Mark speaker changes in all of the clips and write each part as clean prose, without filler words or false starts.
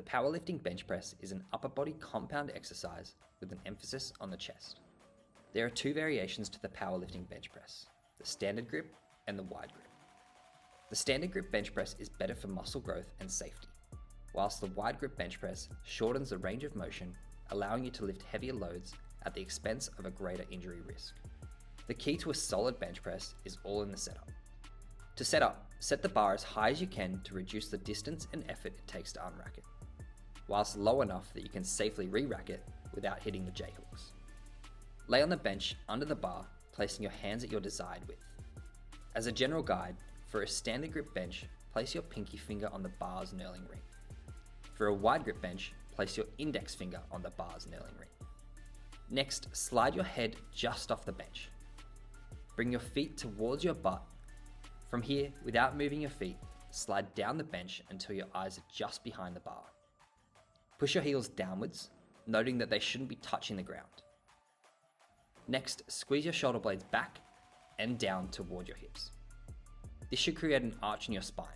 Speaker 1: The powerlifting bench press is an upper body compound exercise with an emphasis on the chest. There are two variations to the powerlifting bench press, the standard grip and the wide grip. The standard grip bench press is better for muscle growth and safety, whilst the wide grip bench press shortens the range of motion, allowing you to lift heavier loads at the expense of a greater injury risk. The key to a solid bench press is all in the setup. To set up, set the bar as high as you can to reduce the distance and effort it takes to unrack it, whilst low enough that you can safely re-rack it without hitting the J-hooks. Lay on the bench under the bar, placing your hands at your desired width. As a general guide, for a standard grip bench, place your pinky finger on the bar's knurling ring. For a wide grip bench, place your index finger on the bar's knurling ring. Next, slide your head just off the bench. Bring your feet towards your butt. From here, without moving your feet, slide down the bench until your eyes are just behind the bar. Push your heels downwards, noting that they shouldn't be touching the ground. Next, squeeze your shoulder blades back and down toward your hips. This should create an arch in your spine.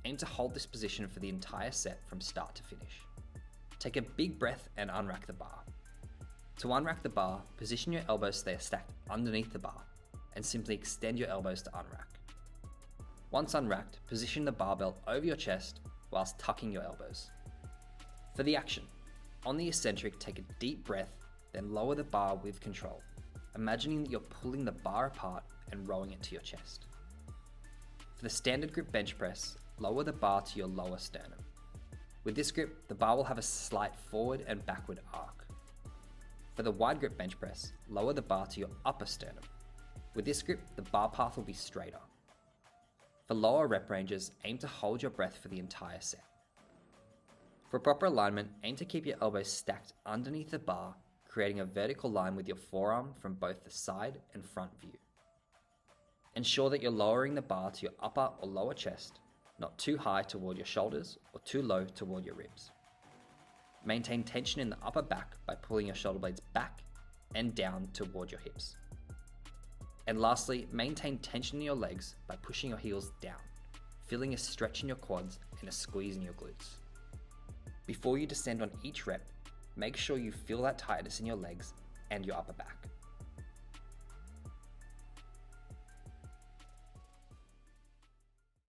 Speaker 1: Aim to hold this position for the entire set from start to finish. Take a big breath and unrack the bar. To unrack the bar, position your elbows so they are stacked underneath the bar, and simply extend your elbows to unrack. Once unracked, position the barbell over your chest whilst tucking your elbows. For the action, on the eccentric, take a deep breath, then lower the bar with control, imagining that you're pulling the bar apart and rowing it to your chest. For the standard grip bench press, lower the bar to your lower sternum. With this grip, the bar will have a slight forward and backward arc. For the wide grip bench press, lower the bar to your upper sternum. With this grip, the bar path will be straighter. For lower rep ranges, aim to hold your breath for the entire set. For proper alignment, aim to keep your elbows stacked underneath the bar, creating a vertical line with your forearm from both the side and front view. Ensure that you're lowering the bar to your upper or lower chest, not too high toward your shoulders or too low toward your ribs. Maintain tension in the upper back by pulling your shoulder blades back and down toward your hips. And lastly, maintain tension in your legs by pushing your heels down, feeling a stretch in your quads and a squeeze in your glutes. Before you descend on each rep, make sure you feel that tightness in your legs and your upper back.